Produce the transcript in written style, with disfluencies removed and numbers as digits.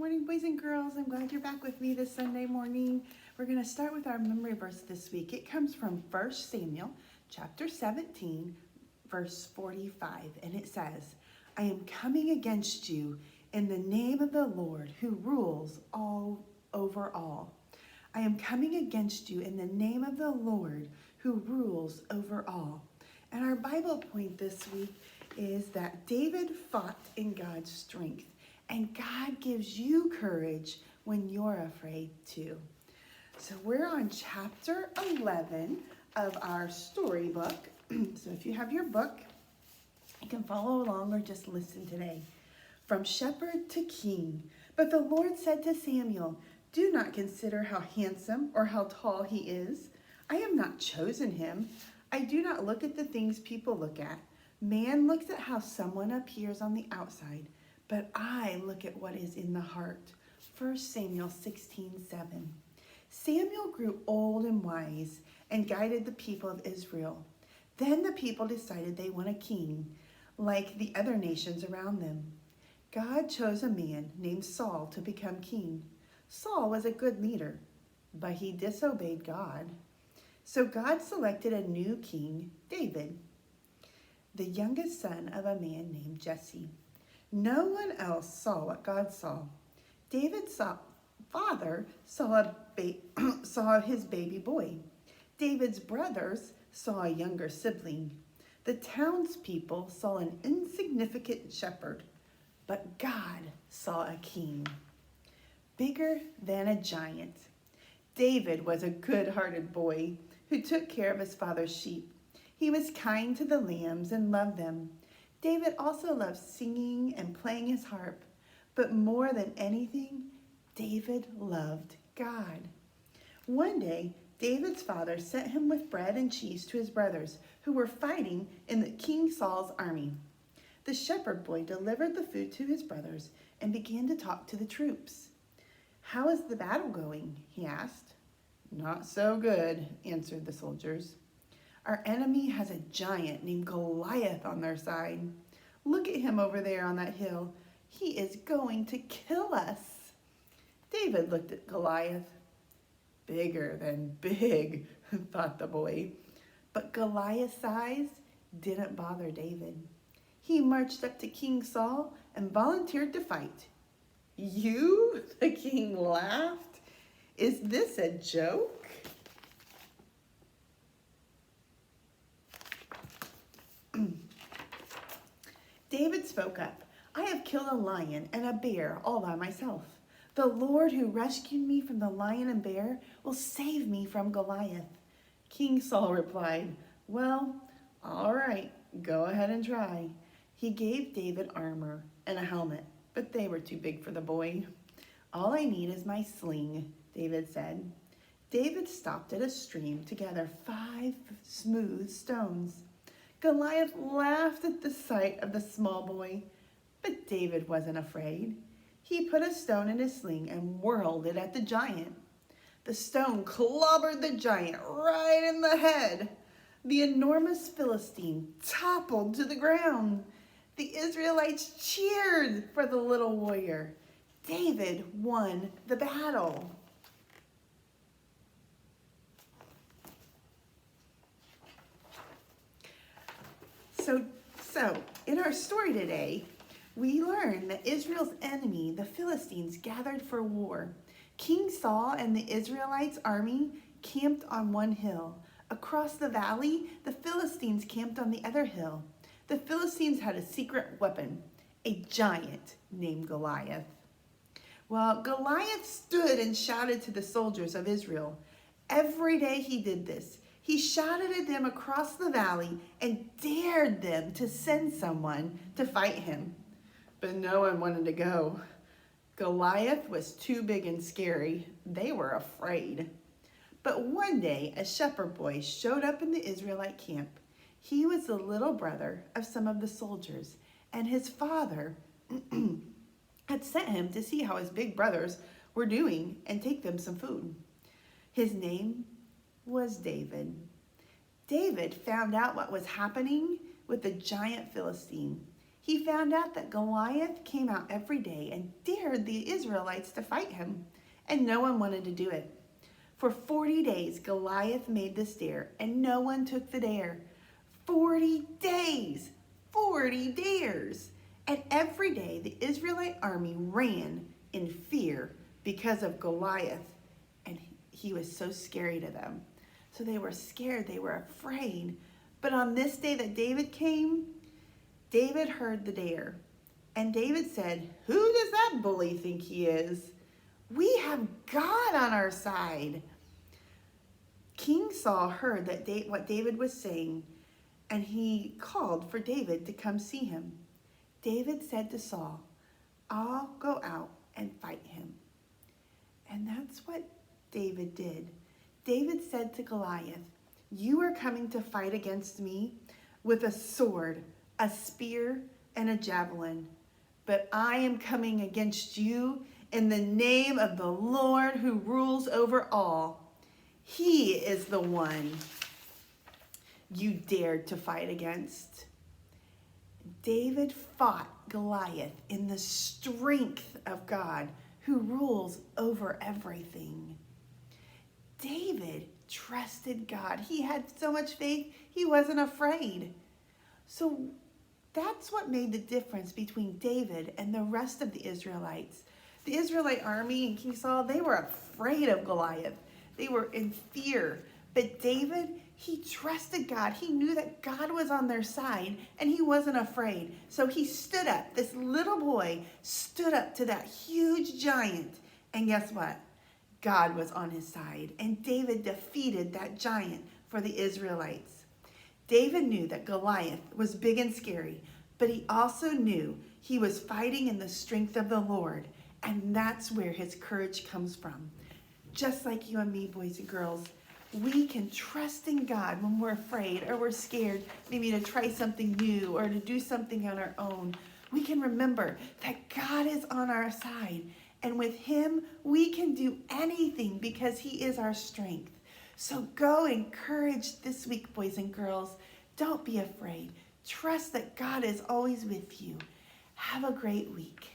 Morning, boys and girls. I'm glad you're back with me this Sunday morning. We're going to start with our memory verse this week. It comes from 1 Samuel chapter 17, verse 45, and it says, I am coming against you in the name of the Lord who rules all over all. I am coming against you in the name of the Lord who rules over all. And our Bible point this week is that David fought in God's strength. And God gives you courage when you're afraid too. So we're on chapter 11 of our storybook. So if you have your book, you can follow along or just listen today. From shepherd to king. But the Lord said to Samuel, do not consider how handsome or how tall he is. I have not chosen him. I do not look at the things people look at. Man looks at how someone appears on the outside, but I look at what is in the heart. 1 Samuel 16:7. Samuel grew old and wise and guided the people of Israel. Then the people decided they want a king, like the other nations around them. God chose a man named Saul to become king. Saul was a good leader, but he disobeyed God. So God selected a new king, David, the youngest son of a man named Jesse. No one else saw what God saw. David's father saw his baby boy. David's brothers saw a younger sibling. The townspeople saw an insignificant shepherd, but God saw a king, bigger than a giant. David was a good-hearted boy who took care of his father's sheep. He was kind to the lambs and loved them. David also loved singing and playing his harp, but more than anything, David loved God. One day, David's father sent him with bread and cheese to his brothers, who were fighting in King Saul's army. The shepherd boy delivered the food to his brothers and began to talk to the troops. How is the battle going? He asked. Not so good, answered the soldiers. Our enemy has a giant named Goliath on their side. Look at him over there on that hill. He is going to kill us. David looked at Goliath. Bigger than big, thought the boy. But Goliath's size didn't bother David. He marched up to King Saul and volunteered to fight. You? The king laughed. Is this a joke? David spoke up. I have killed a lion and a bear all by myself. The Lord who rescued me from the lion and bear will save me from Goliath. King Saul replied, well, all right, go ahead and try. He gave David armor and a helmet, but they were too big for the boy. All I need is my sling, David said. David stopped at a stream to gather 5 smooth stones. Goliath laughed at the sight of the small boy, but David wasn't afraid. He put a stone in his sling and whirled it at the giant. The stone clobbered the giant right in the head. The enormous Philistine toppled to the ground. The Israelites cheered for the little warrior. David won the battle. So in our story today, we learn that Israel's enemy, the Philistines, gathered for war. King Saul and the Israelites' army camped on one hill. Across the valley, the Philistines camped on the other hill. The Philistines had a secret weapon, a giant named Goliath. Well, Goliath stood and shouted to the soldiers of Israel. Every day he did this. He shouted at them across the valley and dared them to send someone to fight him. But no one wanted to go. Goliath was too big and scary. They were afraid. But one day, a shepherd boy showed up in the Israelite camp. He was the little brother of some of the soldiers, and his father had sent him to see how his big brothers were doing and take them some food. His name was David. David found out what was happening with the giant Philistine. he found out that Goliath came out every day and dared the Israelites to fight him, and no one wanted to do it. For 40 days, Goliath made this dare, and no one took the dare. 40 days, 40 dares. And every day, the Israelite army ran in fear because of Goliath, and he was so scary to them. So they were scared, they were afraid. But on this day that David came, David heard the dare, and David said, "Who does that bully think he is? We have God on our side." King Saul heard that what David was saying, and he called for David to come see him. David said to Saul, "I'll go out and fight him." And that's what David did. David said to Goliath, "You are coming to fight against me with a sword, a spear, and a javelin. But I am coming against you in the name of the Lord who rules over all. He is the one you dared to fight against." David fought Goliath in the strength of God who rules over everything. David trusted God. He had so much faith, he wasn't afraid. So that's what made the difference between David and the rest of the Israelites. The Israelite army and King Saul, they were afraid of Goliath. They were in fear. But David, he trusted God. He knew that God was on their side, and he wasn't afraid. So he stood up. This little boy stood up to that huge giant. And guess what? God was on his side, and David defeated that giant for the Israelites. David knew that Goliath was big and scary, but he also knew he was fighting in the strength of the Lord, and that's where his courage comes from. Just like you and me, boys and girls, we can trust in God when we're afraid or we're scared, maybe to try something new or to do something on our own. We can remember that God is on our side, and with him, we can do anything because he is our strength. So go encouraged this week, boys and girls. Don't be afraid. Trust that God is always with you. Have a great week.